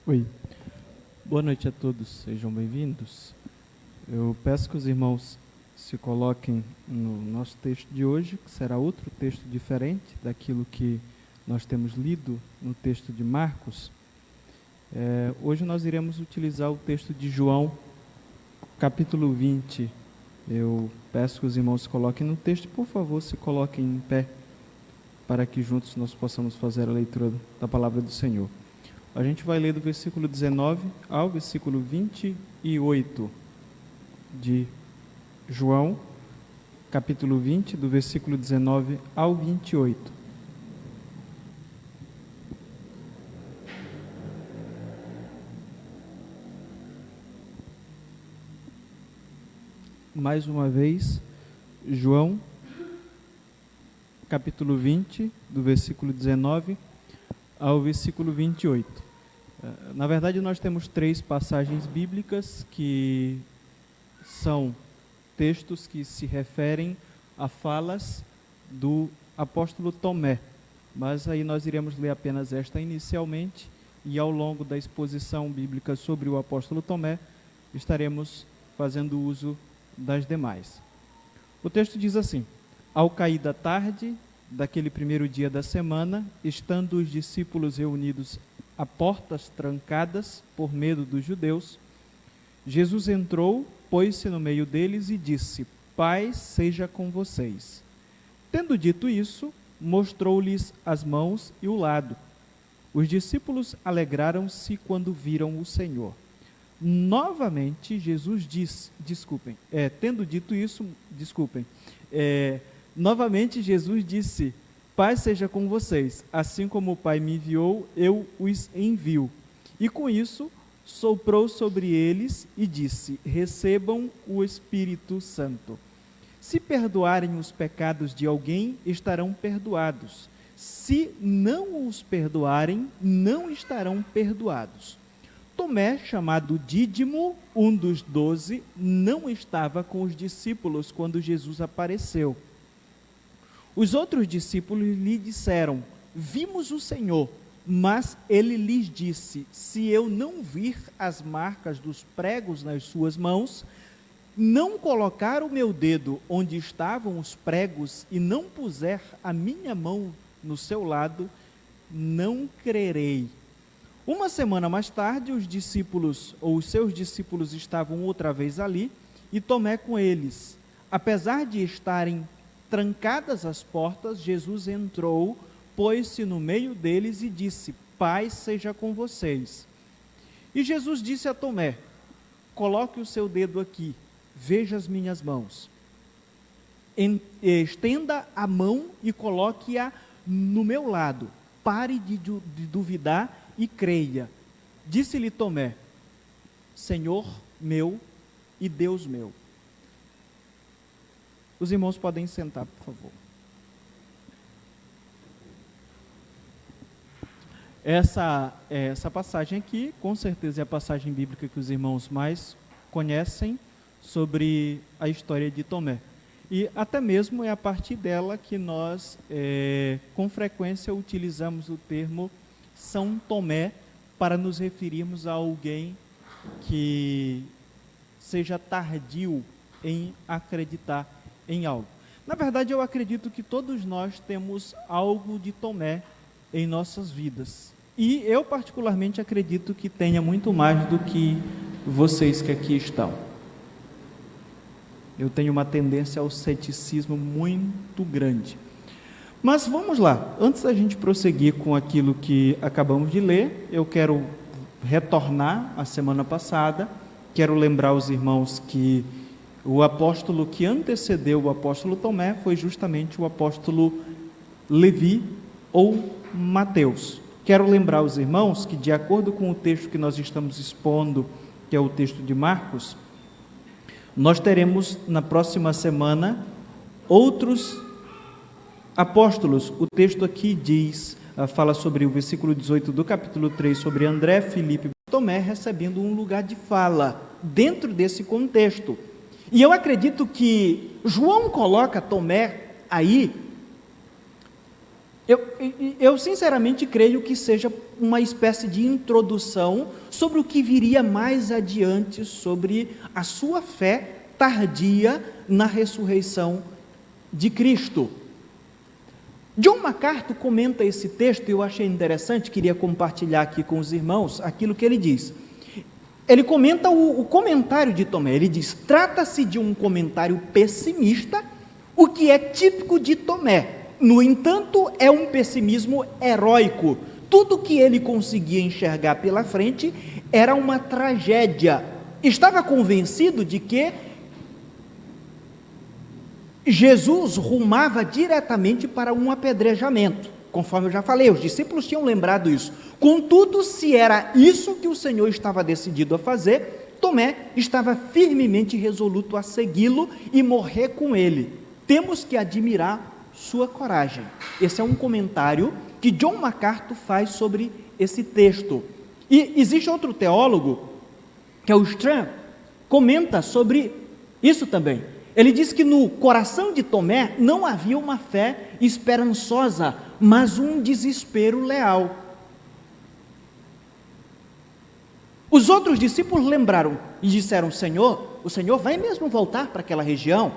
Oi, boa noite a todos, sejam bem-vindos. Eu peço que os irmãos se coloquem no nosso texto de hoje, que será outro texto diferente daquilo que nós temos lido no texto de Marcos. Hoje nós iremos utilizar o texto de João, capítulo 20. Eu peço que os irmãos se coloquem no texto, por favor, se coloquem em pé, para que juntos nós possamos fazer a leitura da palavra do Senhor. A gente vai ler do versículo 19 ao versículo 28 de João, capítulo 20, do versículo 19 ao 28. Mais uma vez, João, capítulo 20, do versículo 19 ao versículo 28. Na verdade, nós temos 3 passagens bíblicas que são textos que se referem a falas do apóstolo Tomé, mas aí nós iremos ler apenas esta inicialmente e ao longo da exposição bíblica sobre o apóstolo Tomé estaremos fazendo uso das demais. O texto diz assim: ao cair da tarde daquele primeiro dia da semana, estando os discípulos reunidos a portas trancadas por medo dos judeus, Jesus entrou, pôs-se no meio deles e disse: paz seja com vocês. Tendo dito isso, mostrou-lhes as mãos e o lado. Os discípulos alegraram-se quando viram o Senhor. Novamente Jesus disse, novamente Jesus disse: paz seja com vocês, assim como o Pai me enviou, eu os envio. E com isso soprou sobre eles e disse: recebam o Espírito Santo. Se perdoarem os pecados de alguém, estarão perdoados. Se não os perdoarem, não estarão perdoados. Tomé, chamado Dídimo, um dos 12, não estava com os discípulos quando Jesus apareceu. Os outros discípulos lhe disseram: vimos o Senhor. Mas ele lhes disse: se eu não vir as marcas dos pregos nas suas mãos, não colocar o meu dedo onde estavam os pregos e não puser a minha mão no seu lado, não crerei. Uma semana mais tarde, os seus discípulos estavam outra vez ali e Tomé com eles. Apesar de estarem trancadas as portas, Jesus entrou, pôs-se no meio deles e disse: paz seja com vocês. E Jesus disse a Tomé: coloque o seu dedo aqui, veja as minhas mãos. Estenda a mão e coloque-a no meu lado. Pare de duvidar e creia. Disse-lhe Tomé: Senhor meu e Deus meu. Os irmãos podem sentar, por favor. Essa passagem aqui, com certeza é a passagem bíblica que os irmãos mais conhecem sobre a história de Tomé. E até mesmo é a partir dela que nós, com frequência, utilizamos o termo São Tomé para nos referirmos a alguém que seja tardio em acreditar em algo. Na verdade, eu acredito que todos nós temos algo de Tomé em nossas vidas. E eu particularmente acredito que tenha muito mais do que vocês que aqui estão. Eu tenho uma tendência ao ceticismo muito grande. Mas vamos lá, antes da gente prosseguir com aquilo que acabamos de ler, eu quero retornar à semana passada, quero lembrar os irmãos que o apóstolo que antecedeu o apóstolo Tomé foi justamente o apóstolo Levi ou Mateus. Quero lembrar os irmãos que, de acordo com o texto que nós estamos expondo, que é o texto de Marcos, nós teremos na próxima semana outros apóstolos. O texto aqui fala sobre o versículo 18 do capítulo 3, sobre André, Filipe e Tomé recebendo um lugar de fala dentro desse contexto. E eu acredito que João coloca Tomé aí Eu sinceramente creio que seja uma espécie de introdução sobre o que viria mais adiante, sobre a sua fé tardia na ressurreição de Cristo. John MacArthur comenta esse texto, e eu achei interessante, queria compartilhar aqui com os irmãos aquilo que ele diz. Ele comenta o comentário de Tomé, ele diz: trata-se de um comentário pessimista, o que é típico de Tomé. No entanto, é um pessimismo heróico. Tudo que ele conseguia enxergar pela frente era uma tragédia. Estava convencido de que Jesus rumava diretamente para um apedrejamento. Conforme eu já falei, os discípulos tinham lembrado isso. Contudo, se era isso que o Senhor estava decidido a fazer, Tomé estava firmemente resoluto a segui-lo e morrer com ele. Temos que admirar sua coragem. Esse é um comentário que John MacArthur faz sobre esse texto. E existe outro teólogo, que é o Strand, comenta sobre isso também. Ele diz que no coração de Tomé não havia uma fé esperançosa, mas um desespero leal. Os outros discípulos lembraram e disseram: Senhor, o Senhor vai mesmo voltar para aquela região?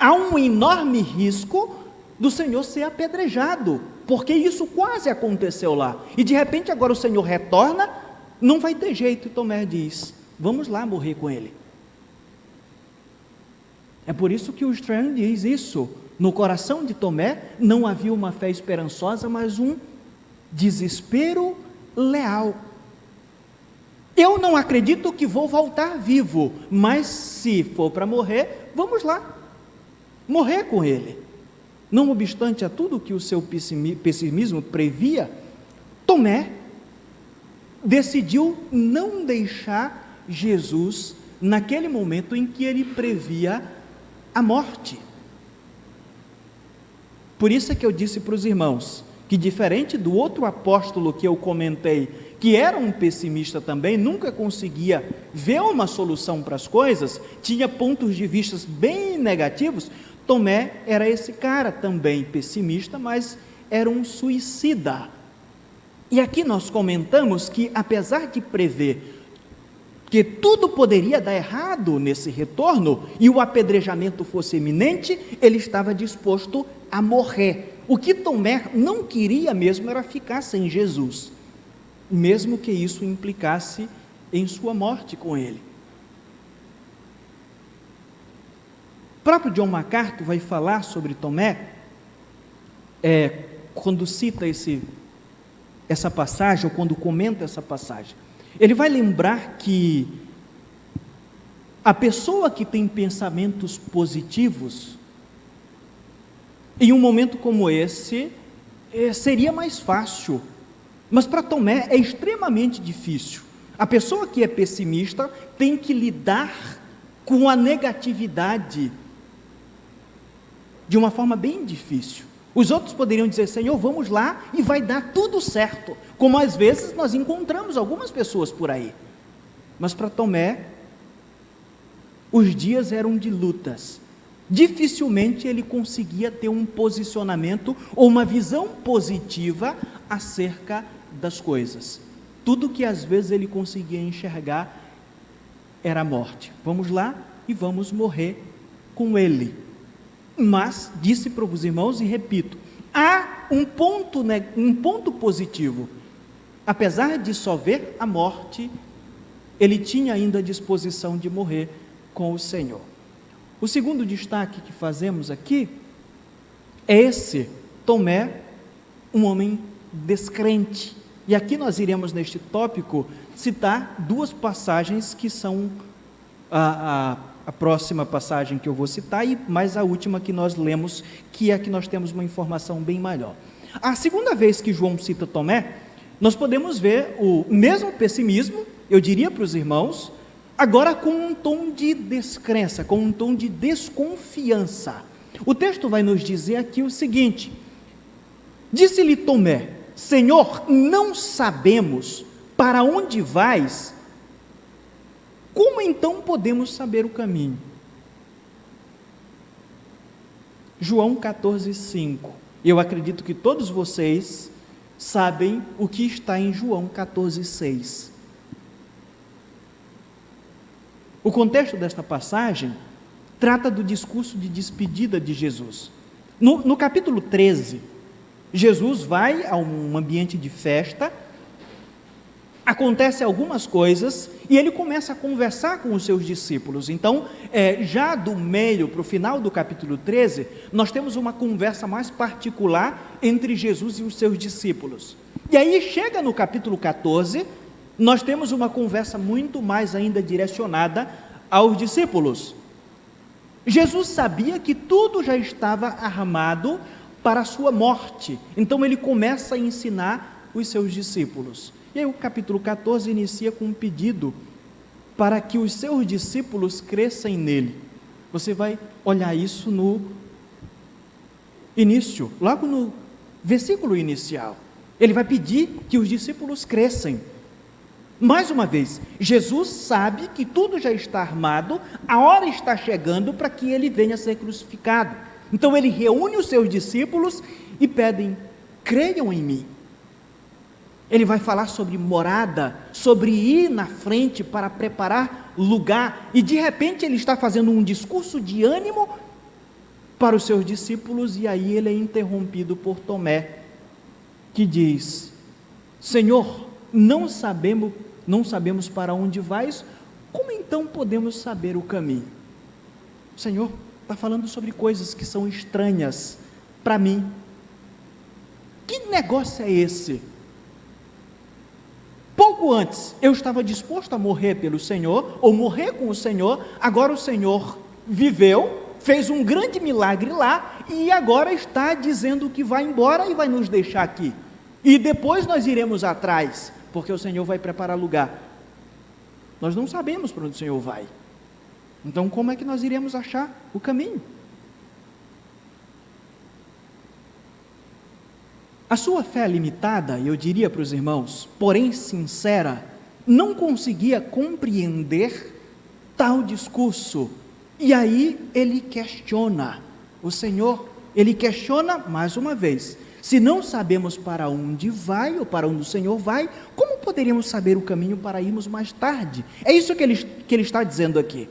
Há um enorme risco do Senhor ser apedrejado, porque isso quase aconteceu lá, e de repente agora o Senhor retorna, não vai ter jeito. E Tomé diz: vamos lá morrer com ele. É por isso que o Strand diz isso: no coração de Tomé não havia uma fé esperançosa, mas um desespero leal. Eu não acredito que vou voltar vivo, mas se for para morrer, vamos lá morrer com ele. Não obstante a tudo que o seu pessimismo previa, Tomé decidiu não deixar Jesus naquele momento em que ele previa a morte. Por isso é que eu disse para os irmãos que, diferente do outro apóstolo que eu comentei, que era um pessimista também, nunca conseguia ver uma solução para as coisas, tinha pontos de vista bem negativos, Tomé era esse cara também pessimista, mas era um suicida. E aqui nós comentamos que, apesar de prever que tudo poderia dar errado nesse retorno e o apedrejamento fosse iminente, ele estava disposto a morrer. O que Tomé não queria mesmo era ficar sem Jesus, mesmo que isso implicasse em sua morte com ele. O próprio John MacArthur vai falar sobre Tomé, quando cita essa passagem, ou quando comenta essa passagem. Ele vai lembrar que a pessoa que tem pensamentos positivos, em um momento como esse, seria mais fácil, mas para Tomé é extremamente difícil. A pessoa que é pessimista tem que lidar com a negatividade de uma forma bem difícil. Os outros poderiam dizer: Senhor, vamos lá e vai dar tudo certo, como às vezes nós encontramos algumas pessoas por aí. Mas para Tomé, os dias eram de lutas. Dificilmente ele conseguia ter um posicionamento ou uma visão positiva acerca das coisas. Tudo que às vezes ele conseguia enxergar era a morte. Vamos lá e vamos morrer com ele. Mas, disse para os irmãos e repito, há um ponto positivo. Apesar de só ver a morte, ele tinha ainda a disposição de morrer com o Senhor. O segundo destaque que fazemos aqui é esse: Tomé, um homem descrente. E aqui nós iremos, neste tópico, citar duas passagens que são a próxima passagem que eu vou citar, e mais a última que nós lemos, que é que nós temos uma informação bem maior. A segunda vez que João cita Tomé, nós podemos ver o mesmo pessimismo, eu diria para os irmãos, agora com um tom de descrença, com um tom de desconfiança. O texto vai nos dizer aqui o seguinte: disse-lhe Tomé: Senhor, não sabemos para onde vais, como então podemos saber o caminho? João 14:5. Eu acredito que todos vocês sabem o que está em João 14,6. O contexto desta passagem trata do discurso de despedida de Jesus. No capítulo 13, Jesus vai a um ambiente de festa, acontecem algumas coisas e ele começa a conversar com os seus discípulos. Então, já do meio para o final do capítulo 13, nós temos uma conversa mais particular entre Jesus e os seus discípulos. E aí chega no capítulo 14, nós temos uma conversa muito mais ainda direcionada aos discípulos. Jesus sabia que tudo já estava armado para a sua morte, então ele começa a ensinar os seus discípulos. E aí o capítulo 14 inicia com um pedido para que os seus discípulos cresçam nele. Você vai olhar isso no início, logo no versículo inicial. Ele vai pedir que os discípulos cresçam. Mais uma vez, Jesus sabe que tudo já está armado, a hora está chegando para que ele venha a ser crucificado. Então ele reúne os seus discípulos e pedem: creiam em mim. Ele vai falar sobre morada, sobre ir na frente para preparar lugar, e de repente ele está fazendo um discurso de ânimo para os seus discípulos, e aí ele é interrompido por Tomé, que diz: Senhor, não sabemos para onde vais, como então podemos saber o caminho? O Senhor está falando sobre coisas que são estranhas para mim. Que negócio é esse? Pouco antes eu estava disposto a morrer pelo Senhor, ou morrer com o Senhor, agora o Senhor viveu, fez um grande milagre lá, e agora está dizendo que vai embora e vai nos deixar aqui, e depois nós iremos atrás, porque o Senhor vai preparar lugar. Nós não sabemos para onde o Senhor vai, então como é que nós iremos achar o caminho? A sua fé limitada, eu diria para os irmãos, porém sincera, não conseguia compreender tal discurso, e aí ele questiona o Senhor, ele questiona mais uma vez: se não sabemos para onde vai, ou para onde o Senhor vai, como poderíamos saber o caminho para irmos mais tarde? É isso que ele está dizendo aqui.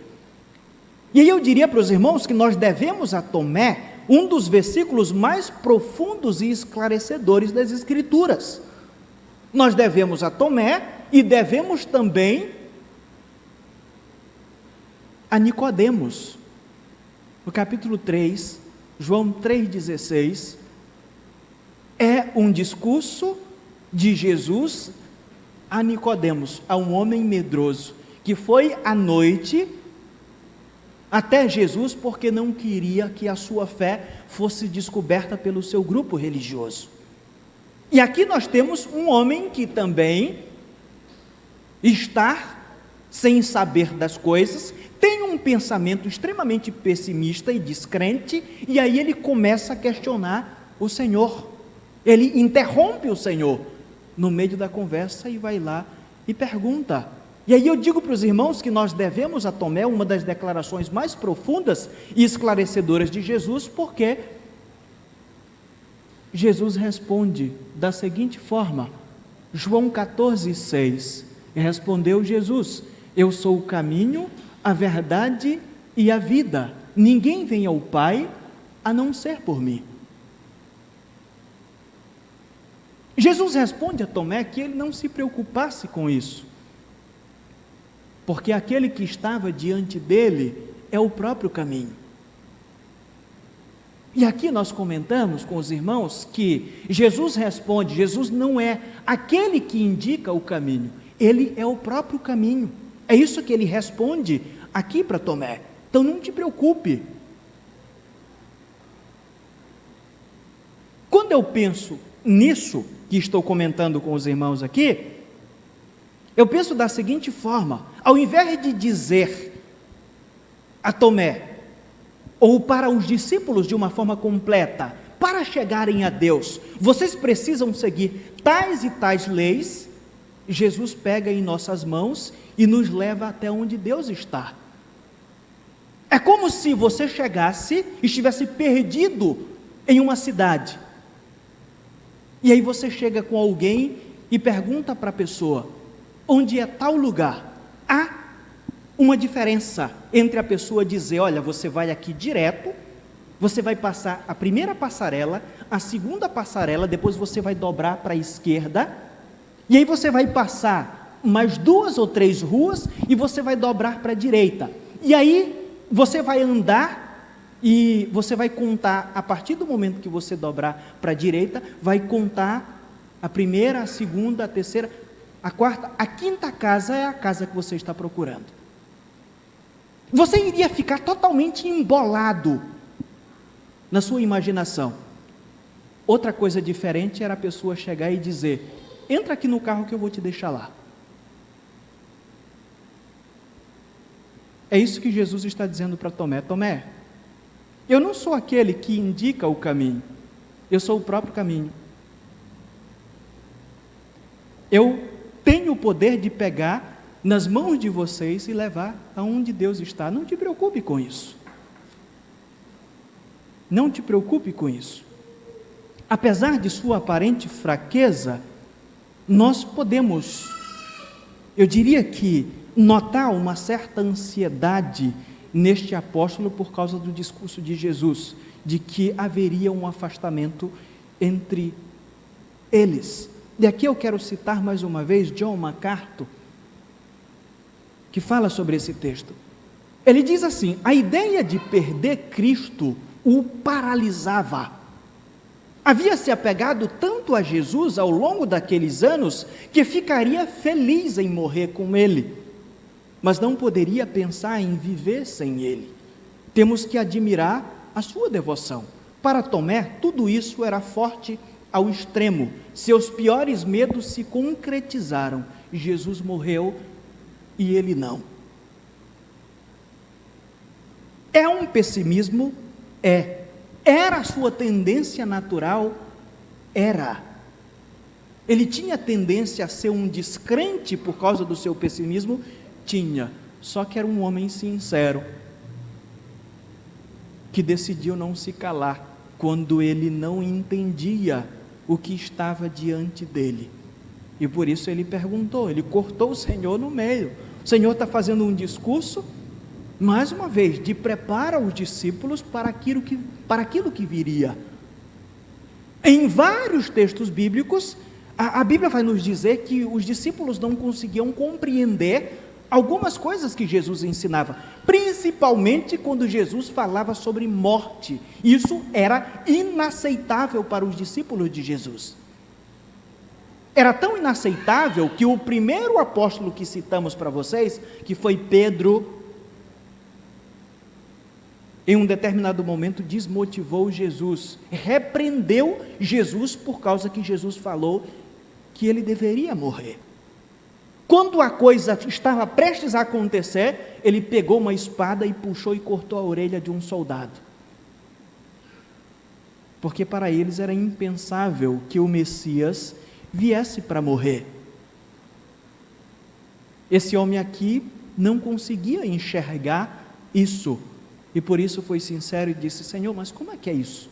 E aí eu diria para os irmãos que nós devemos a Tomé um dos versículos mais profundos e esclarecedores das Escrituras. Nós devemos a Tomé e devemos também a Nicodemos. No capítulo 3, João 3,16, é um discurso de Jesus a Nicodemos, a um homem medroso, que foi à noite até Jesus, porque não queria que a sua fé fosse descoberta pelo seu grupo religioso. E aqui nós temos um homem que também está sem saber das coisas, tem um pensamento extremamente pessimista e descrente, e aí ele começa a questionar o Senhor. Ele interrompe o Senhor no meio da conversa e vai lá e pergunta. E aí eu digo para os irmãos que nós devemos a Tomé uma das declarações mais profundas e esclarecedoras de Jesus, porque Jesus responde da seguinte forma, João 14,6, respondeu Jesus: eu sou o caminho, a verdade e a vida, ninguém vem ao Pai a não ser por mim. Jesus responde a Tomé que ele não se preocupasse com isso, porque aquele que estava diante dele é o próprio caminho. E aqui nós comentamos com os irmãos que Jesus responde, Jesus não é aquele que indica o caminho, ele é o próprio caminho. É isso que ele responde aqui para Tomé. Então não te preocupe. Quando eu penso nisso que estou comentando com os irmãos aqui, eu penso da seguinte forma: ao invés de dizer a Tomé, ou para os discípulos de uma forma completa, para chegarem a Deus, vocês precisam seguir tais e tais leis, Jesus pega em nossas mãos e nos leva até onde Deus está. É como se você chegasse e estivesse perdido em uma cidade, E aí você chega com alguém e pergunta para a pessoa, onde é tal lugar? Há uma diferença entre a pessoa dizer, olha, você vai aqui direto, você vai passar a primeira passarela, a segunda passarela, depois você vai dobrar para a esquerda, e aí você vai passar mais 2 ou 3 ruas, e você vai dobrar para a direita. E aí você vai andar, e você vai contar, a partir do momento que você dobrar para a direita, vai contar a primeira, a segunda, a terceira, a quarta, a quinta casa é a casa que você está procurando. Você iria ficar totalmente embolado na sua imaginação. Outra coisa diferente era a pessoa chegar e dizer, entra aqui no carro que eu vou te deixar lá. É isso que Jesus está dizendo para Tomé. Tomé, eu não sou aquele que indica o caminho, eu sou o próprio caminho. Eu tenho o poder de pegar nas mãos de vocês e levar aonde Deus está. Não te preocupe com isso. Não te preocupe com isso. Apesar de sua aparente fraqueza, nós podemos, eu diria que, notar uma certa ansiedade neste apóstolo por causa do discurso de Jesus, de que haveria um afastamento entre eles. E aqui eu quero citar mais uma vez John MacArthur, que fala sobre esse texto. Ele diz assim, a ideia de perder Cristo o paralisava. Havia se apegado tanto a Jesus ao longo daqueles anos, que ficaria feliz em morrer com ele, mas não poderia pensar em viver sem ele. Temos que admirar a sua devoção. Para Tomé, tudo isso era forte ao extremo. Seus piores medos se concretizaram. Jesus morreu e ele não. É um pessimismo? É. Era a sua tendência natural? Era. Ele tinha tendência a ser um descrente por causa do seu pessimismo? Tinha. Só que era um homem sincero, que decidiu não se calar quando ele não entendia o que estava diante dele. E por isso ele perguntou, ele cortou o Senhor no meio. O Senhor está fazendo um discurso, mais uma vez, de preparar os discípulos para aquilo que viria. Em vários textos bíblicos, a Bíblia vai nos dizer que os discípulos não conseguiam compreender algumas coisas que Jesus ensinava, principalmente quando Jesus falava sobre morte. Isso era inaceitável para os discípulos de Jesus. Era tão inaceitável que o primeiro apóstolo que citamos para vocês, que foi Pedro, em um determinado momento desmotivou Jesus, repreendeu Jesus por causa que Jesus falou que ele deveria morrer. Quando a coisa estava prestes a acontecer, ele pegou uma espada e puxou e cortou a orelha de um soldado. Porque para eles era impensável que o Messias viesse para morrer. Esse homem aqui não conseguia enxergar isso, e por isso foi sincero e disse, Senhor, mas como é que é isso?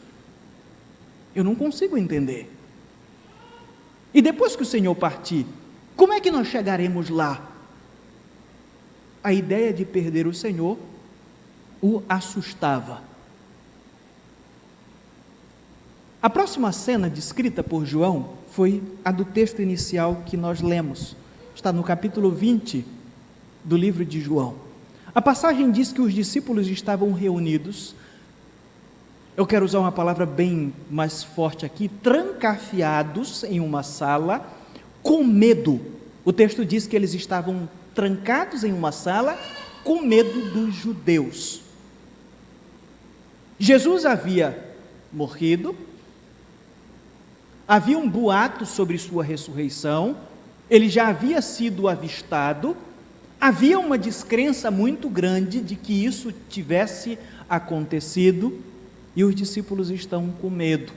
Eu não consigo entender. E depois que o Senhor partir, como é que nós chegaremos lá? A ideia de perder o Senhor o assustava. A próxima cena descrita por João foi a do texto inicial que nós lemos. Está no capítulo 20 do livro de João. A passagem diz que os discípulos estavam reunidos, eu quero usar uma palavra bem mais forte aqui, trancafiados em uma sala, com medo. O texto diz que eles estavam trancados em uma sala, com medo dos judeus. Jesus havia morrido, havia um boato sobre sua ressurreição, ele já havia sido avistado, havia uma descrença muito grande de que isso tivesse acontecido, e os discípulos estão com medo.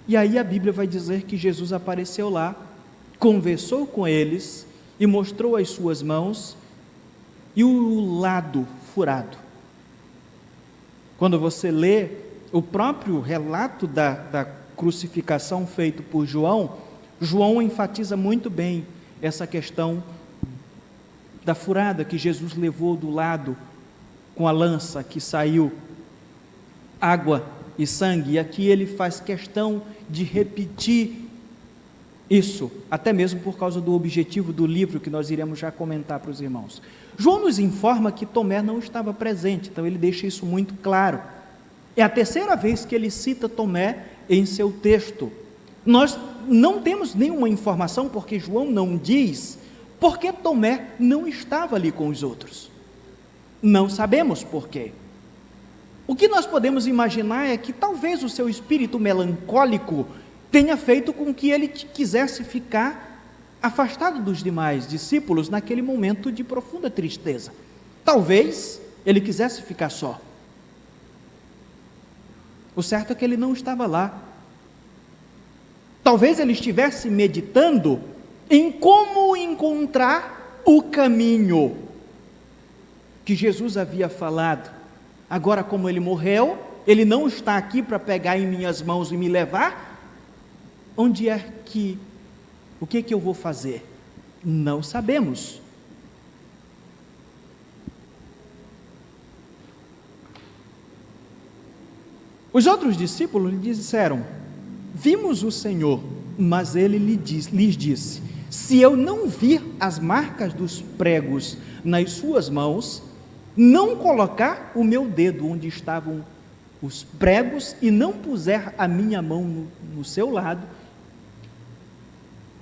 E aí a Bíblia vai dizer que Jesus apareceu lá, conversou com eles e mostrou as suas mãos e o lado furado. Quando você lê o próprio relato da crucificação feito por João, João enfatiza muito bem essa questão da furada que Jesus levou do lado com a lança, que saiu água e sangue, e aqui ele faz questão de repetir isso, até mesmo por causa do objetivo do livro que nós iremos já comentar para os irmãos. João nos informa que Tomé não estava presente, então ele deixa isso muito claro. É a terceira vez que ele cita Tomé em seu texto. Nós não temos nenhuma informação, porque João não diz, porque Tomé não estava ali com os outros. Não sabemos por quê. O que nós podemos imaginar é que talvez o seu espírito melancólico tenha feito com que ele quisesse ficar afastado dos demais discípulos naquele momento de profunda tristeza. Talvez ele quisesse ficar só. O certo é que ele não estava lá. Talvez ele estivesse meditando em como encontrar o caminho que Jesus havia falado. Agora, como ele morreu, ele não está aqui para pegar em minhas mãos e me levar. Onde é que, o que eu vou fazer? Não sabemos. Os outros discípulos lhe disseram: vimos o Senhor, mas ele lhes disse: se eu não vir as marcas dos pregos nas suas mãos, não colocar o meu dedo onde estavam os pregos e não puser a minha mão no seu lado,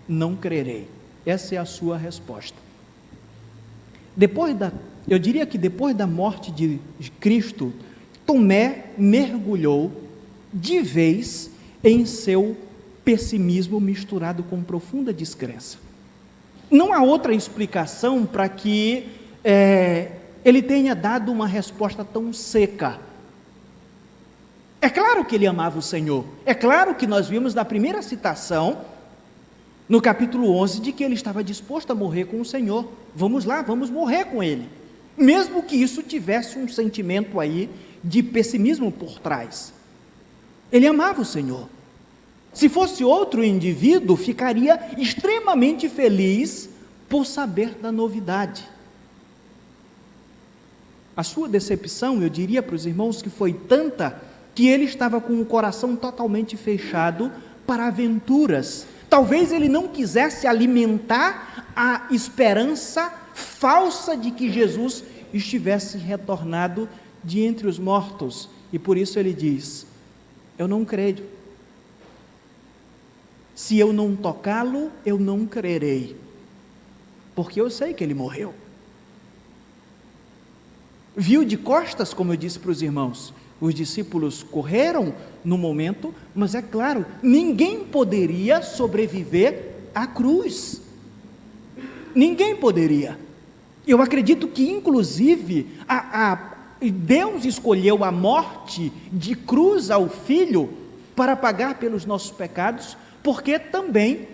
não crerei. Essa é a sua resposta. Eu diria que depois da morte de Cristo, Tomé mergulhou de vez em seu pessimismo misturado com profunda descrença. Não há outra explicação para que ele tenha dado uma resposta tão seca. É claro que ele amava o Senhor. É claro que nós vimos na primeira citação, no capítulo 11, de que ele estava disposto a morrer com o Senhor. Vamos lá, vamos morrer com ele. Mesmo que isso tivesse um sentimento aí de pessimismo por trás. Ele amava o Senhor. Se fosse outro indivíduo, ficaria extremamente feliz por saber da novidade. A sua decepção, eu diria para os irmãos, que foi tanta que ele estava com o coração totalmente fechado para aventuras. Talvez ele não quisesse alimentar a esperança falsa de que Jesus estivesse retornado de entre os mortos, e por isso ele diz: eu não creio. Se eu não tocá-lo, eu não crerei, porque eu sei que ele morreu. Viu de costas, como eu disse para os irmãos. Os discípulos correram no momento, mas é claro, ninguém poderia sobreviver à cruz. Ninguém poderia. Eu acredito que, inclusive, Deus escolheu a morte de cruz ao Filho para pagar pelos nossos pecados, porque também,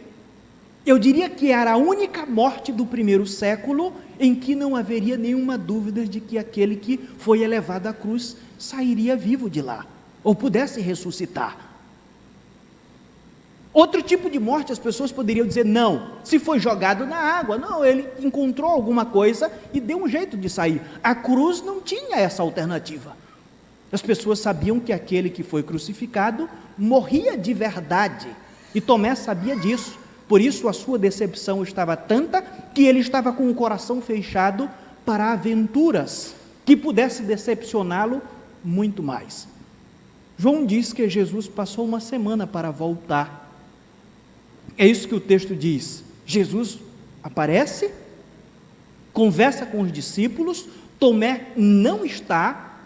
eu diria que era a única morte do primeiro século em que não haveria nenhuma dúvida de que aquele que foi elevado à cruz sairia vivo de lá, ou pudesse ressuscitar. Outro tipo de morte, as pessoas poderiam dizer: não, se foi jogado na água, não, ele encontrou alguma coisa e deu um jeito de sair. A cruz não tinha essa alternativa. As pessoas sabiam que aquele que foi crucificado morria de verdade, e Tomé sabia disso. Por isso a sua decepção estava tanta que ele estava com o coração fechado para aventuras que pudesse decepcioná-lo muito mais. João diz que Jesus passou uma semana para voltar. É isso que o texto diz. Jesus aparece, conversa com os discípulos, Tomé não está,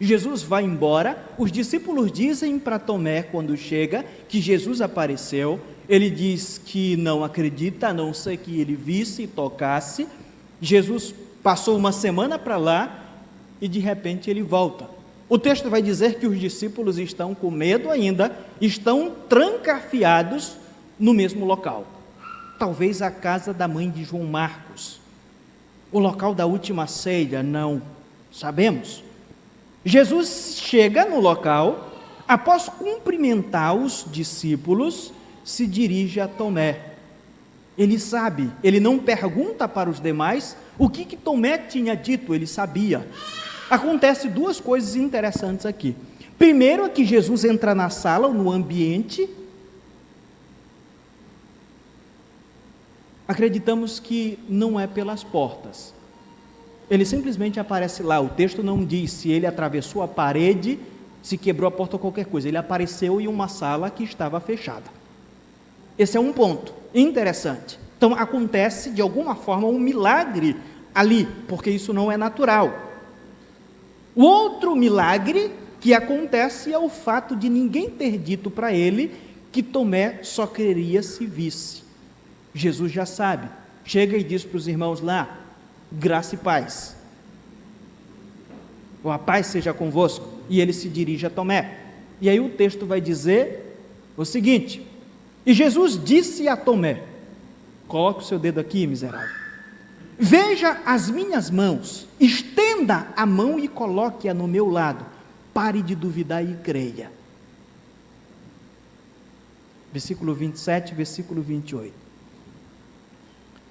Jesus vai embora, os discípulos dizem para Tomé, quando chega, que Jesus apareceu. Ele diz que não acredita, a não ser que ele visse e tocasse. Jesus passou uma semana para lá e de repente ele volta. O texto vai dizer que os discípulos estão com medo ainda, estão trancafiados no mesmo local. Talvez a casa da mãe de João Marcos, o local da última ceia, não sabemos. Jesus chega no local, após cumprimentar os discípulos, se dirige a Tomé. Ele sabe, ele não pergunta para os demais o que Tomé tinha dito, ele sabia. Acontece duas coisas interessantes aqui. Primeiro é que Jesus entra na sala, no ambiente. Acreditamos que não é pelas portas. Ele simplesmente aparece lá. O texto não diz se ele atravessou a parede, se quebrou a porta ou qualquer coisa. Ele apareceu em uma sala que estava fechada. Esse é um ponto interessante. Então acontece de alguma forma um milagre ali, porque isso não é natural. O outro milagre que acontece é o fato de ninguém ter dito para ele que Tomé só queria se visse. Jesus já sabe, chega e diz para os irmãos lá: graça e paz, ou a paz seja convosco, e ele se dirige a Tomé. E aí o texto vai dizer o seguinte: e Jesus disse a Tomé, coloca o seu dedo aqui, miserável, veja as minhas mãos, estenda a mão e coloque-a no meu lado, pare de duvidar e creia. Versículo 27, versículo 28.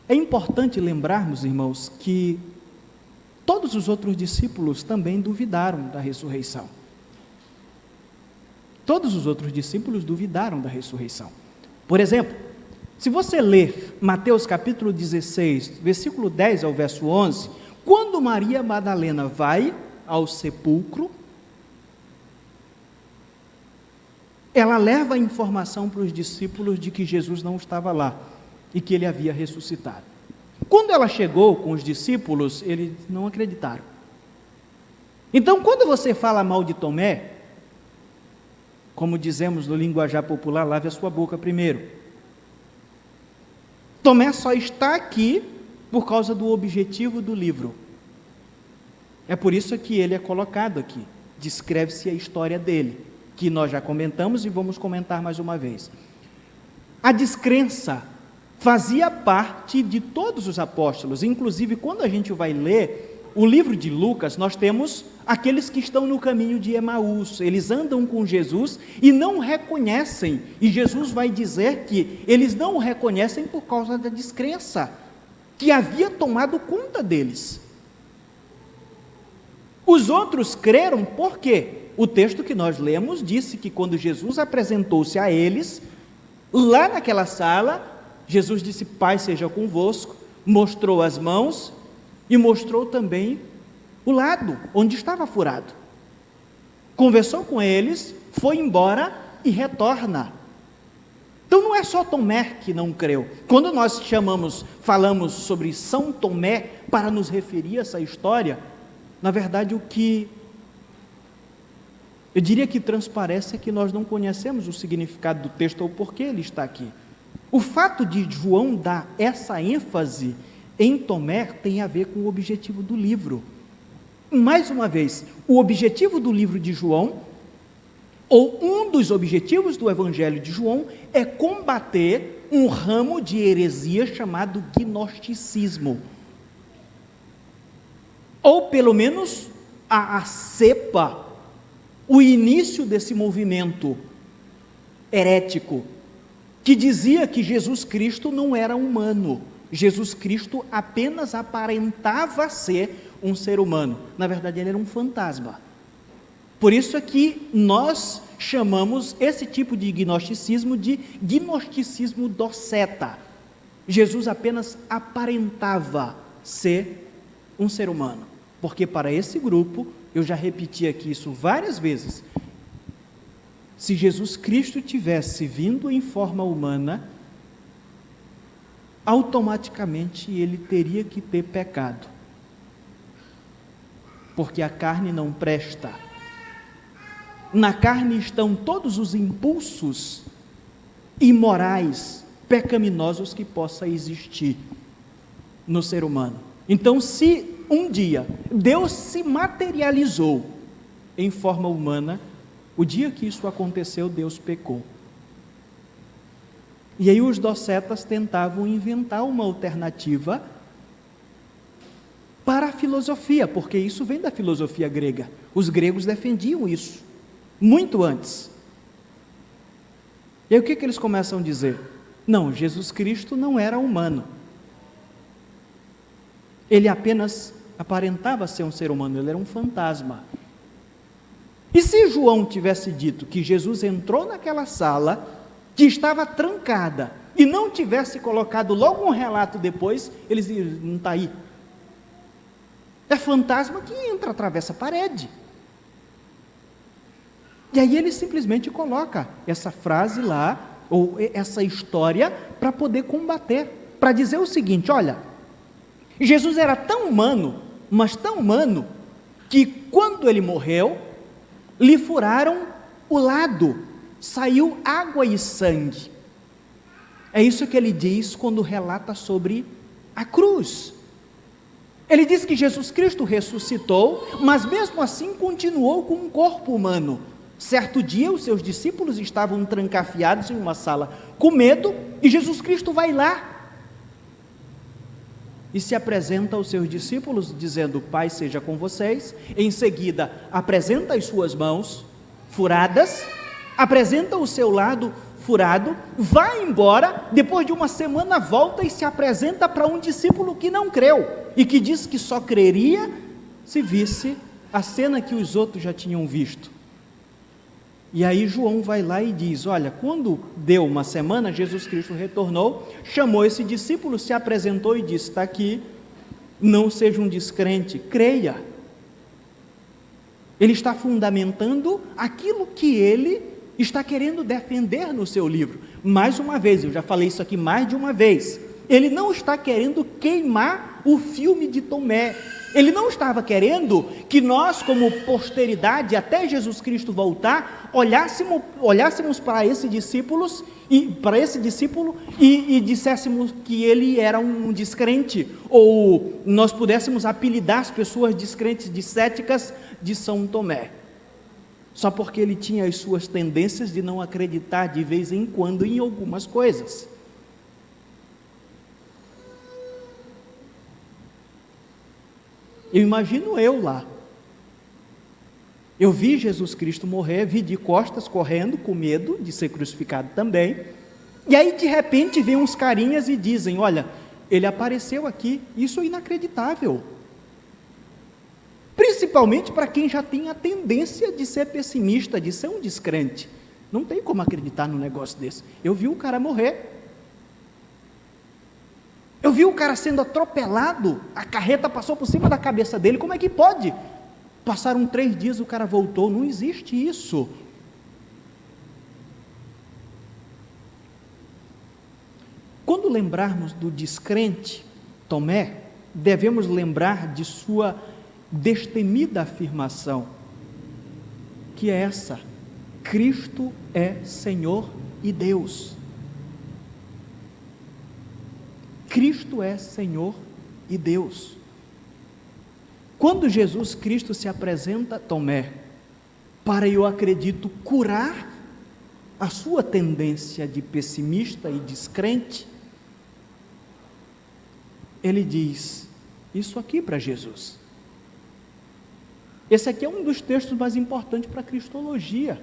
É importante lembrarmos, irmãos, que todos os outros discípulos também duvidaram da ressurreição. Todos os outros discípulos duvidaram da ressurreição. Por exemplo, se você ler Mateus capítulo 16, versículo 10 ao verso 11, quando Maria Madalena vai ao sepulcro, ela leva a informação para os discípulos de que Jesus não estava lá e que ele havia ressuscitado. Quando ela chegou com os discípulos, eles não acreditaram. Então, quando você fala mal de Tomé, como dizemos no linguajar popular, lave a sua boca primeiro. Tomé só está aqui por causa do objetivo do livro. É por isso que ele é colocado aqui. Descreve-se a história dele, que nós já comentamos e vamos comentar mais uma vez. A descrença fazia parte de todos os apóstolos, inclusive quando a gente vai ler o livro de Lucas, nós temos aqueles que estão no caminho de Emaús, eles andam com Jesus e não reconhecem, e Jesus vai dizer que eles não o reconhecem por causa da descrença que havia tomado conta deles. Os outros creram por quê? O texto que nós lemos disse que quando Jesus apresentou-se a eles, lá naquela sala, Jesus disse: paz seja convosco, mostrou as mãos e mostrou também o lado onde estava furado. Conversou com eles, foi embora e retorna. Então não é só Tomé que não creu. Quando nós falamos sobre São Tomé para nos referir a essa história, na verdade o que eu diria que transparece é que nós não conhecemos o significado do texto ou porquê ele está aqui. O fato de João dar essa ênfase em Tomé tem a ver com o objetivo do livro. Mais uma vez, o objetivo do livro de João, ou um dos objetivos do Evangelho de João, é combater um ramo de heresia chamado gnosticismo. Ou pelo menos a cepa, o início desse movimento herético, que dizia que Jesus Cristo não era humano, Jesus Cristo apenas aparentava ser um ser humano, na verdade ele era um fantasma. Por isso é que nós chamamos esse tipo de gnosticismo de gnosticismo doceta. Jesus apenas aparentava ser um ser humano, porque para esse grupo, eu já repeti aqui isso várias vezes, se Jesus Cristo tivesse vindo em forma humana, automaticamente ele teria que ter pecado, porque a carne não presta. Na carne estão todos os impulsos imorais, pecaminosos que possa existir no ser humano. Então, se um dia Deus se materializou em forma humana, o dia que isso aconteceu, Deus pecou. E aí os docetas tentavam inventar uma alternativa para a filosofia, porque isso vem da filosofia grega. Os gregos defendiam isso. muito antes. E aí o que eles começam a dizer? Não, Jesus Cristo não era humano. Ele apenas aparentava ser um ser humano, ele era um fantasma. E se João tivesse dito que Jesus entrou naquela sala, que estava trancada, e não tivesse colocado logo um relato depois, eles diriam, não está aí. É fantasma que entra, atravessa a parede. E aí ele simplesmente coloca essa frase lá, ou essa história, para poder combater, para dizer o seguinte: olha, Jesus era tão humano, mas tão humano, que quando ele morreu, lhe furaram o lado, saiu água e sangue. É isso que ele diz quando relata sobre a cruz. Ele diz que Jesus Cristo ressuscitou, mas mesmo assim continuou com um corpo humano. Certo dia, os seus discípulos estavam trancafiados em uma sala com medo, e Jesus Cristo vai lá e se apresenta aos seus discípulos, dizendo: Pai seja com vocês. Em seguida, apresenta as suas mãos furadas, apresenta o seu lado furado, vai embora, depois de uma semana volta e se apresenta para um discípulo que não creu, e que diz que só creria se visse a cena que os outros já tinham visto. E aí João vai lá e diz: olha, quando deu uma semana, Jesus Cristo retornou, chamou esse discípulo, se apresentou e disse: está aqui, não seja um descrente, creia. Ele está fundamentando aquilo que ele está querendo defender no seu livro. Mais uma vez, eu já falei isso aqui mais de uma vez, ele não está querendo queimar o filme de Tomé. Ele não estava querendo que nós, como posteridade, até Jesus Cristo voltar, olhássemos para esse discípulo e disséssemos que ele era um descrente, ou nós pudéssemos apelidar as pessoas descrentes, de céticas, de São Tomé, só porque ele tinha as suas tendências de não acreditar de vez em quando em algumas coisas. Eu imagino eu lá, eu vi Jesus Cristo morrer, vi de costas correndo, com medo de ser crucificado também, e aí de repente vem uns carinhas e dizem: olha, ele apareceu aqui. Isso é inacreditável, principalmente para quem já tem a tendência de ser pessimista, de ser um descrente. Não tem como acreditar num negócio desse. Eu vi o cara morrer, eu vi o cara sendo atropelado, a carreta passou por cima da cabeça dele. Como é que pode? Passaram 3 dias, o cara voltou. Não existe isso. Quando lembrarmos do descrente Tomé, devemos lembrar de sua destemida afirmação, que é essa: Cristo é Senhor e Deus. Cristo é Senhor e Deus. Quando Jesus Cristo se apresenta a Tomé, para, eu acredito, curar a sua tendência de pessimista e descrente, ele diz isso aqui para Jesus. Esse aqui é um dos textos mais importantes para a cristologia.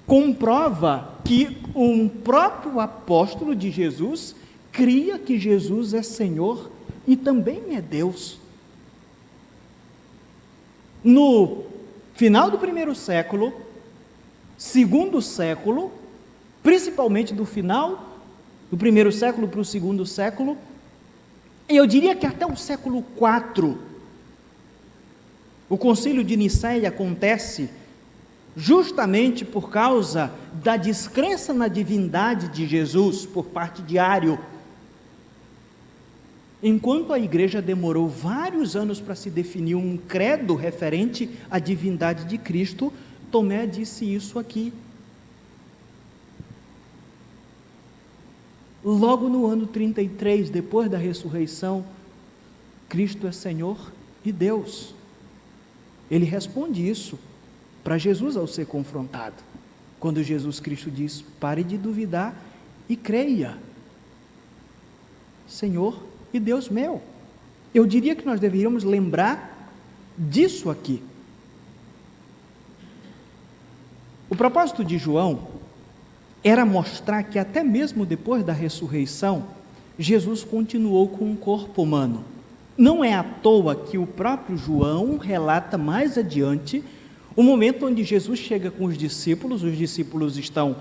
Comprova que um próprio apóstolo de Jesus cria que Jesus é Senhor e também é Deus. No final do primeiro século, segundo século, principalmente do final do primeiro século para o segundo século, e eu diria que até o século IV, o concílio de Nicéia acontece justamente por causa da descrença na divindade de Jesus por parte de Ário. Enquanto a igreja demorou vários anos para se definir um credo referente à divindade de Cristo, Tomé disse isso aqui. Logo no ano 33, depois da ressurreição, Cristo é Senhor e Deus. Ele responde isso para Jesus ao ser confrontado, quando Jesus Cristo diz: pare de duvidar e creia. Senhor e Deus meu. Eu diria que nós deveríamos lembrar disso aqui. O propósito de João era mostrar que até mesmo depois da ressurreição, Jesus continuou com um corpo humano. Não é à toa que o próprio João relata mais adiante o momento onde Jesus chega com os discípulos estão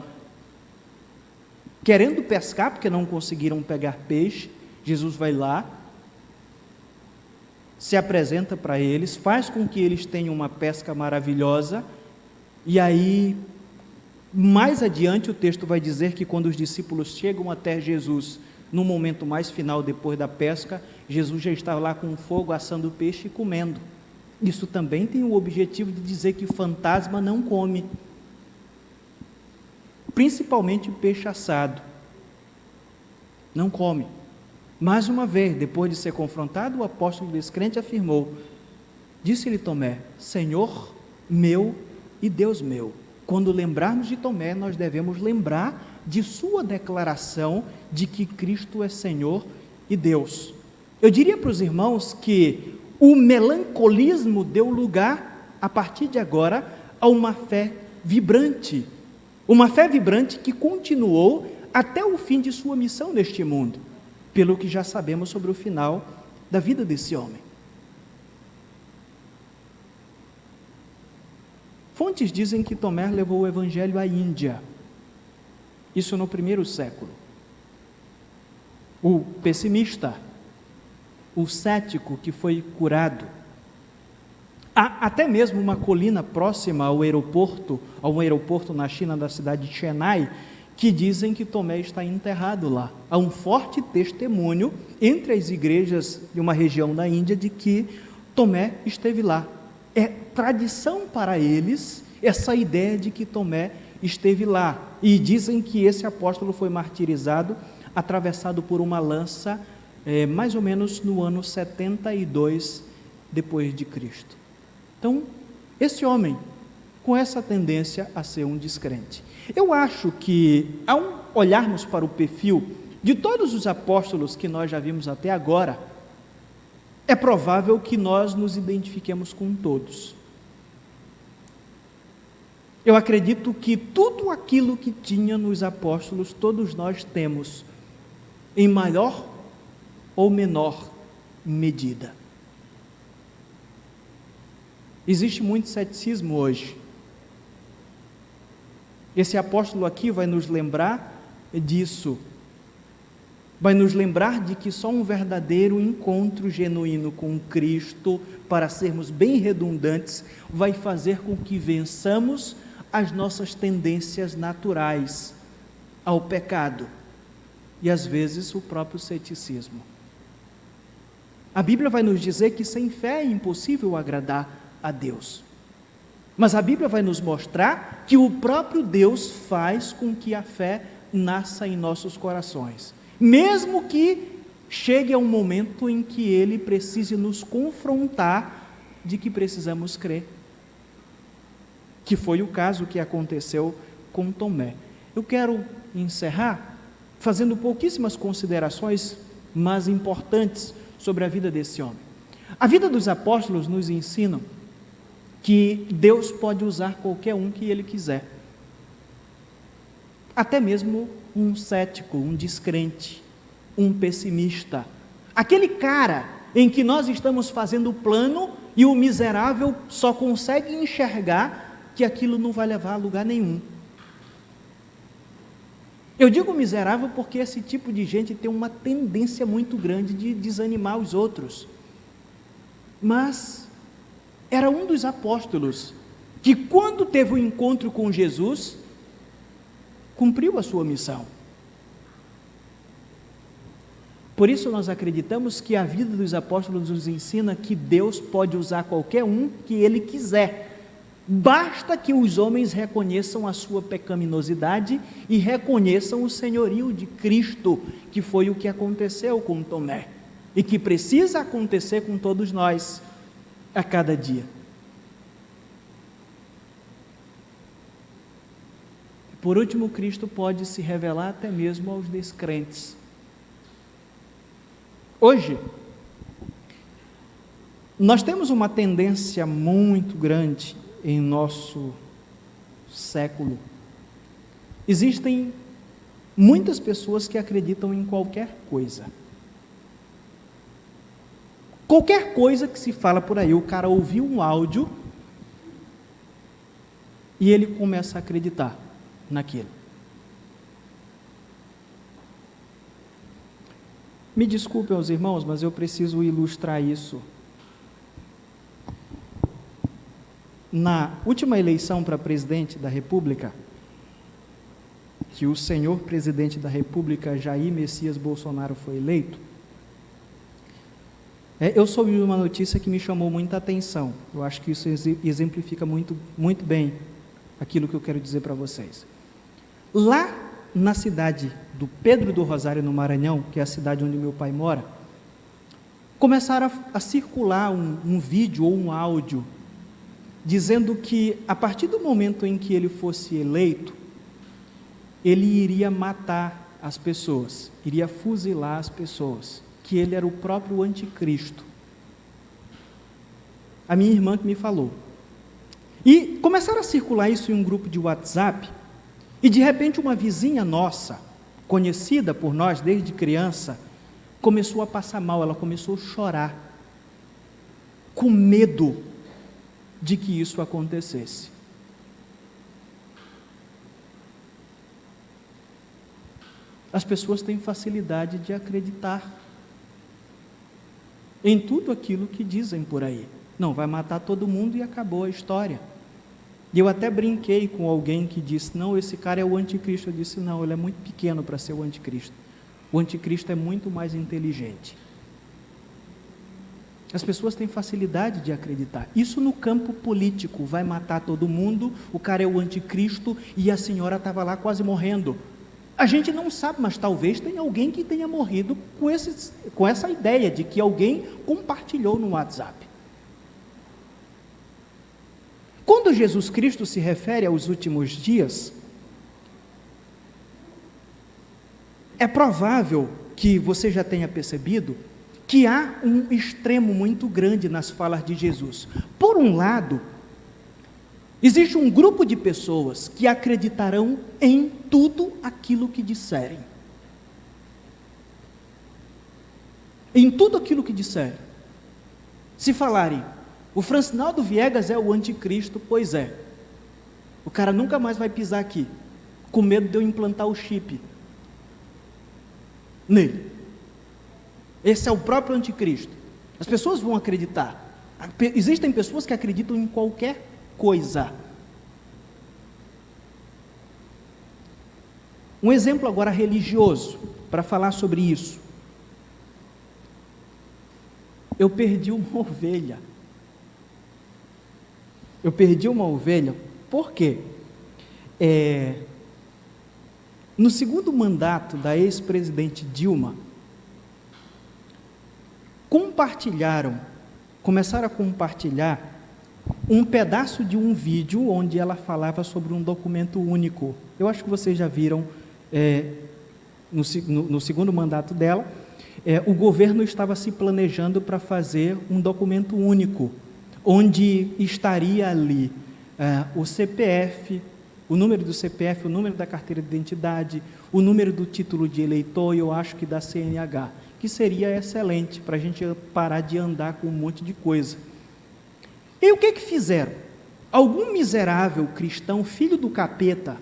querendo pescar porque não conseguiram pegar peixe. Jesus vai lá, se apresenta para eles, faz com que eles tenham uma pesca maravilhosa, e aí, mais adiante, o texto vai dizer que quando os discípulos chegam até Jesus, no momento mais final, depois da pesca, Jesus já estava lá com um fogo assando o peixe e comendo. Isso também tem o objetivo de dizer que fantasma não come, principalmente peixe assado, não come. Mais uma vez, depois de ser confrontado, o apóstolo descrente afirmou, disse-lhe Tomé, Senhor meu e Deus meu. Quando lembrarmos de Tomé, nós devemos lembrar de sua declaração de que Cristo é Senhor e Deus. Eu diria para os irmãos que o melancolismo deu lugar, a partir de agora, a uma fé vibrante que continuou até o fim de sua missão neste mundo, pelo que já sabemos sobre o final da vida desse homem. Fontes dizem que Tomé levou o evangelho à Índia, isso no primeiro século. O pessimista, o cético que foi curado. Há até mesmo uma colina próxima ao aeroporto na China, da cidade de Chennai, que dizem que Tomé está enterrado lá. Há um forte testemunho entre as igrejas de uma região da Índia de que Tomé esteve lá. É tradição para eles essa ideia de que Tomé esteve lá. E dizem que esse apóstolo foi martirizado, atravessado por uma lança, mais ou menos no ano 72 depois de Cristo. Então, esse homem, com essa tendência a ser um descrente. Eu acho que, ao olharmos para o perfil de todos os apóstolos que nós já vimos até agora, é provável que nós nos identifiquemos com todos. Eu acredito que tudo aquilo que tinha nos apóstolos, todos nós temos, em maior ou menor medida. Existe muito ceticismo hoje. Esse apóstolo aqui vai nos lembrar disso, vai nos lembrar de que só um verdadeiro encontro genuíno com Cristo, para sermos bem redundantes, vai fazer com que vençamos as nossas tendências naturais ao pecado e às vezes o próprio ceticismo. A Bíblia vai nos dizer que sem fé é impossível agradar a Deus. Mas a Bíblia vai nos mostrar que o próprio Deus faz com que a fé nasça em nossos corações, mesmo que chegue a um momento em que Ele precise nos confrontar de que precisamos crer, que foi o caso que aconteceu com Tomé. Eu quero encerrar fazendo pouquíssimas considerações, mas importantes, sobre a vida desse homem. A vida dos apóstolos nos ensina que Deus pode usar qualquer um que Ele quiser, até mesmo um cético, um descrente, um pessimista, aquele cara em que nós estamos fazendo o plano e o miserável só consegue enxergar que aquilo não vai levar a lugar nenhum. Eu digo miserável porque esse tipo de gente tem uma tendência muito grande de desanimar os outros, mas era um dos apóstolos que, quando teve o encontro com Jesus, cumpriu a sua missão. Por isso nós acreditamos que a vida dos apóstolos nos ensina que Deus pode usar qualquer um que Ele quiser, basta que os homens reconheçam a sua pecaminosidade e reconheçam o senhorio de Cristo, que foi o que aconteceu com Tomé, e que precisa acontecer com todos nós, a cada dia. Por último, Cristo pode se revelar até mesmo aos descrentes. Hoje, nós temos uma tendência muito grande em nosso século. Existem muitas pessoas que acreditam em qualquer coisa. Qualquer coisa que se fala por aí, o cara ouviu um áudio e ele começa a acreditar naquilo. Me desculpem os irmãos, mas eu preciso ilustrar isso. Na última eleição para presidente da República, que o senhor presidente da República, Jair Messias Bolsonaro, foi eleito, eu soube de uma notícia que me chamou muita atenção. Eu acho que isso exemplifica muito bem aquilo que eu quero dizer para vocês. Lá na cidade do Pedro do Rosário, no Maranhão, que é a cidade onde meu pai mora, começaram a circular um vídeo ou um áudio dizendo que, a partir do momento em que ele fosse eleito, ele iria matar as pessoas, iria fuzilar as pessoas, que ele era o próprio anticristo. A minha irmã que me falou. E começaram a circular isso em um grupo de WhatsApp, e de repente uma vizinha nossa, conhecida por nós desde criança, começou a passar mal, ela começou a chorar, com medo de que isso acontecesse. As pessoas têm facilidade de acreditar em tudo aquilo que dizem por aí. Não, vai matar todo mundo e acabou a história. E eu até brinquei com alguém que disse, não, esse cara é o anticristo. Eu disse, não, ele é muito pequeno para ser o anticristo. O anticristo é muito mais inteligente. As pessoas têm facilidade de acreditar. Isso no campo político, vai matar todo mundo, o cara é o anticristo e a senhora estava lá quase morrendo. A gente não sabe, mas talvez tenha alguém que tenha morrido com essa ideia de que alguém compartilhou no WhatsApp. Quando Jesus Cristo se refere aos últimos dias, é provável que você já tenha percebido que há um extremo muito grande nas falas de Jesus. Por um lado, existe um grupo de pessoas que acreditarão em tudo aquilo que disserem. Em tudo aquilo que disserem. Se falarem, o Francinaldo Viegas é o anticristo, pois é. O cara nunca mais vai pisar aqui, com medo de eu implantar o chip nele. Esse é o próprio anticristo. As pessoas vão acreditar. Existem pessoas que acreditam em qualquer coisa. Um exemplo agora religioso, para falar sobre isso. Eu perdi uma ovelha. Por quê? No segundo mandato da ex-presidente Dilma, começaram a compartilhar um pedaço de um vídeo onde ela falava sobre um documento único. Eu acho que vocês já viram, no segundo mandato dela, o governo estava se planejando para fazer um documento único, onde estaria ali o CPF, o número do CPF, o número da carteira de identidade, o número do título de eleitor e eu acho que da CNH, que seria excelente para a gente parar de andar com um monte de coisa. E o que fizeram? Algum miserável cristão, filho do capeta,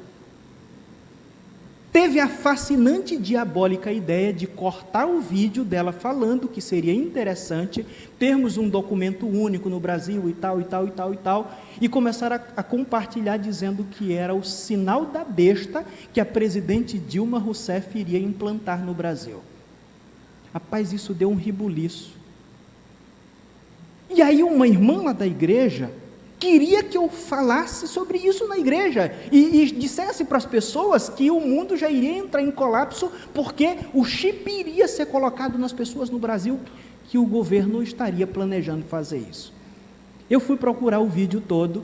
teve a fascinante e diabólica ideia de cortar o vídeo dela falando que seria interessante termos um documento único no Brasil e tal, e começaram a compartilhar dizendo que era o sinal da besta que a presidente Dilma Rousseff iria implantar no Brasil. Rapaz, isso deu um rebuliço. E aí uma irmã lá da igreja queria que eu falasse sobre isso na igreja e dissesse para as pessoas que o mundo já iria entrar em colapso porque o chip iria ser colocado nas pessoas no Brasil, que o governo estaria planejando fazer isso. Eu fui procurar o vídeo todo,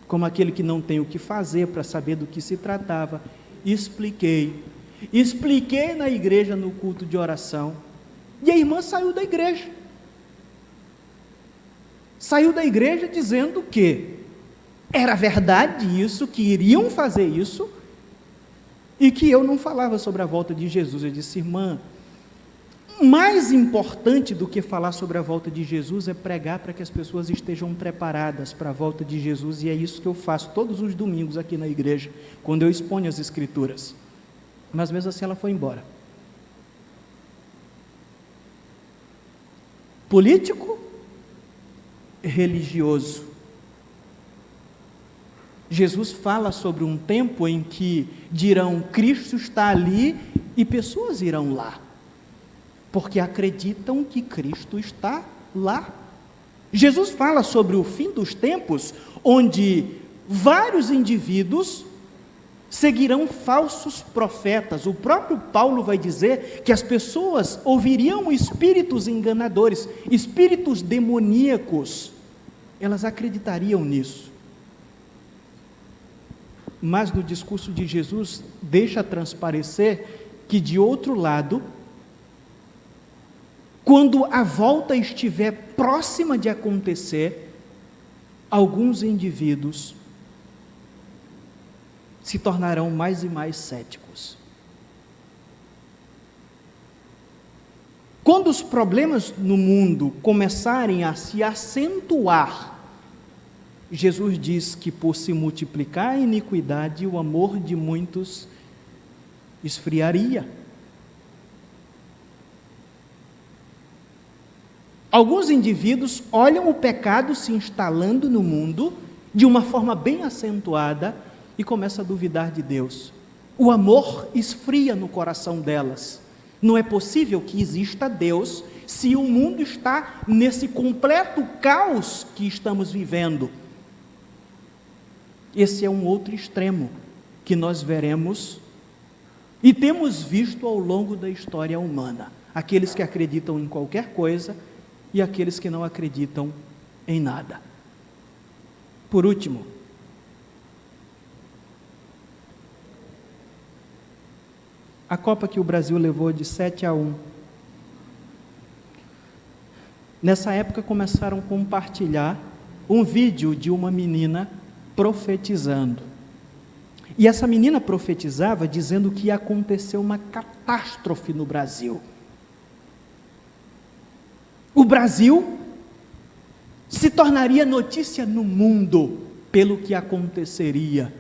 como aquele que não tem o que fazer para saber do que se tratava, expliquei na igreja no culto de oração, e a irmã saiu da igreja dizendo que Era verdade isso, que iriam fazer isso, e que eu não falava sobre a volta de Jesus. Eu disse: irmã, mais importante do que falar sobre a volta de Jesus é pregar para que as pessoas estejam preparadas para a volta de Jesus, e é isso que eu faço todos os domingos aqui na igreja, quando eu exponho as Escrituras. Mas mesmo assim ela foi embora. Político, religioso. Jesus fala sobre um tempo em que dirão: Cristo está ali, e pessoas irão lá, porque acreditam que Cristo está lá. Jesus fala sobre o fim dos tempos, onde vários indivíduos seguirão falsos profetas. O próprio Paulo vai dizer que as pessoas ouviriam espíritos enganadores, espíritos demoníacos, elas acreditariam nisso. Mas no discurso de Jesus deixa transparecer que, de outro lado, quando a volta estiver próxima de acontecer, alguns indivíduos se tornarão mais e mais céticos. Quando os problemas no mundo começarem a se acentuar, Jesus diz que, por se multiplicar a iniquidade, o amor de muitos esfriaria. Alguns indivíduos olham o pecado se instalando no mundo de uma forma bem acentuada e começam a duvidar de Deus. O amor esfria no coração delas. Não é possível que exista Deus se o mundo está nesse completo caos que estamos vivendo. Esse é um outro extremo que nós veremos e temos visto ao longo da história humana. Aqueles que acreditam em qualquer coisa e aqueles que não acreditam em nada. Por último, a Copa que o Brasil levou de 7-1. Nessa época começaram a compartilhar um vídeo de uma menina profetizando. E essa menina profetizava dizendo que ia acontecer uma catástrofe no Brasil. O Brasil se tornaria notícia no mundo pelo que aconteceria.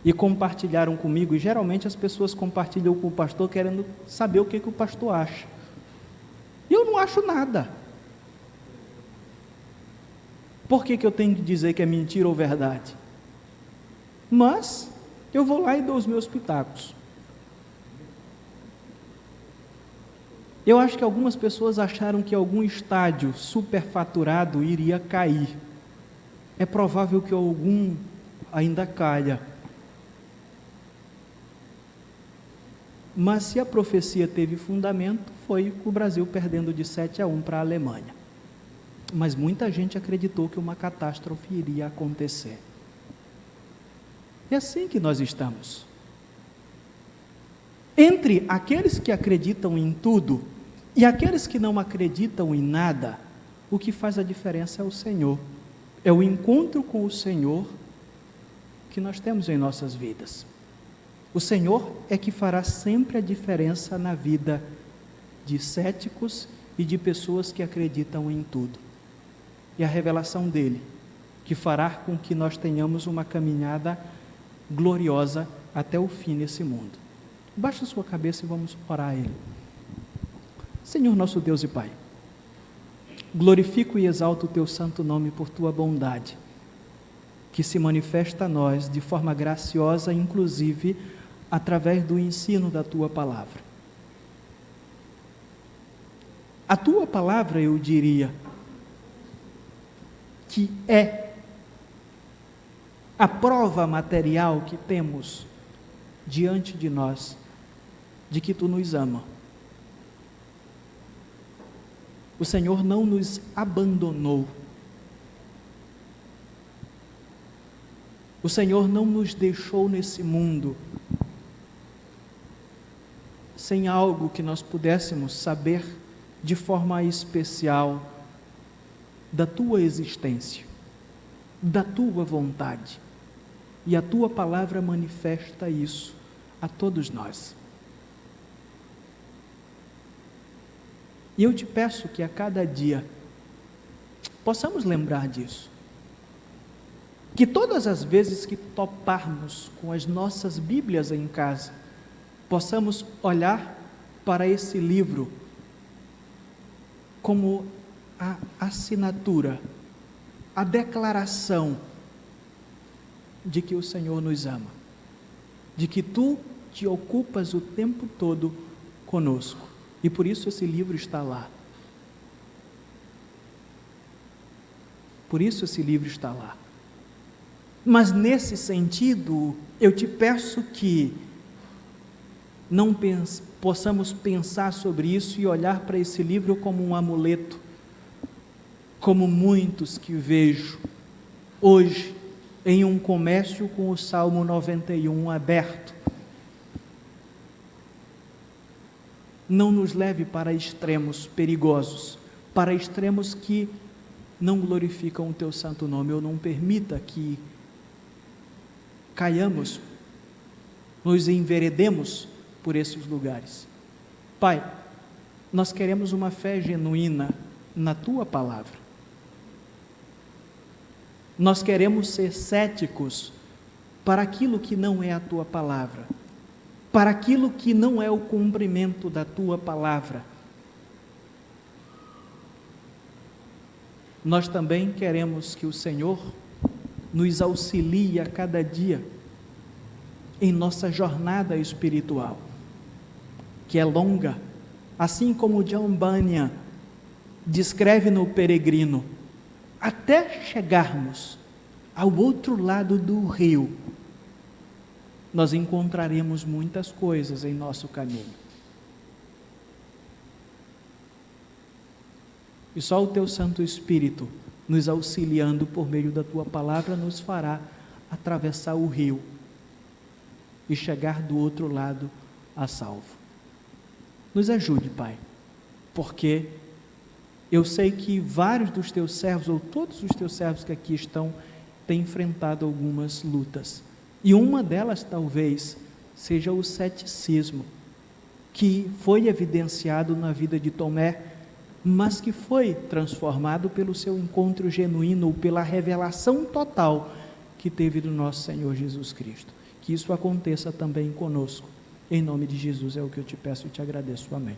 E compartilharam comigo, e geralmente as pessoas compartilham com o pastor querendo saber o que o pastor acha. E eu não acho nada. Por que eu tenho que dizer que é mentira ou verdade? Mas eu vou lá e dou os meus pitacos. Eu acho que algumas pessoas acharam que algum estádio superfaturado iria cair. É provável que algum ainda caia. Mas se a profecia teve fundamento, foi o Brasil perdendo de 7-1 para a Alemanha. Mas muita gente acreditou que uma catástrofe iria acontecer. É assim que nós estamos. Entre aqueles que acreditam em tudo e aqueles que não acreditam em nada, o que faz a diferença é o Senhor. É o encontro com o Senhor que nós temos em nossas vidas. O Senhor é que fará sempre a diferença na vida de céticos e de pessoas que acreditam em tudo. E a revelação dele, que fará com que nós tenhamos uma caminhada gloriosa até o fim nesse mundo. Baixe a sua cabeça e vamos orar a Ele. Senhor nosso Deus e Pai, glorifico e exalto o Teu santo nome por Tua bondade, que se manifesta a nós de forma graciosa, inclusive através do ensino da Tua palavra. A Tua palavra, eu diria, que é a prova material que temos diante de nós, de que Tu nos ama. O Senhor não nos abandonou. O Senhor não nos deixou nesse mundo sem algo que nós pudéssemos saber de forma especial da Tua existência. da tua vontade. E a tua palavra manifesta isso a todos nós. E eu te peço que a cada dia possamos lembrar disso. Que todas as vezes que toparmos com as nossas Bíblias em casa, possamos olhar para esse livro como a assinatura, a declaração de que o Senhor nos ama, de que tu te ocupas o tempo todo conosco, e por isso esse livro está lá. Por isso esse livro está lá. Mas nesse sentido, eu te peço que não possamos pensar sobre isso e olhar para esse livro como um amuleto, como muitos que vejo hoje em um comércio com o Salmo 91 aberto. Não nos leve para extremos perigosos, para extremos que não glorificam o teu santo nome, ou não permita que caiamos, nos enveredemos por esses lugares. Pai, nós queremos uma fé genuína na tua palavra. Nós queremos ser céticos para aquilo que não é a tua palavra, para aquilo que não é o cumprimento da tua palavra. Nós também queremos que o Senhor nos auxilie a cada dia em nossa jornada espiritual, que é longa, assim como John Bunyan descreve no Peregrino, até chegarmos ao outro lado do rio, nós encontraremos muitas coisas em nosso caminho. E só o teu Santo Espírito, nos auxiliando por meio da tua palavra, nos fará atravessar o rio e chegar do outro lado a salvo. Nos ajude, Pai, porque eu sei que vários dos teus servos, ou todos os teus servos que aqui estão, têm enfrentado algumas lutas. E uma delas talvez seja o ceticismo, que foi evidenciado na vida de Tomé, mas que foi transformado pelo seu encontro genuíno, pela revelação total que teve do nosso Senhor Jesus Cristo. Que isso aconteça também conosco. Em nome de Jesus é o que eu te peço e te agradeço. Amém.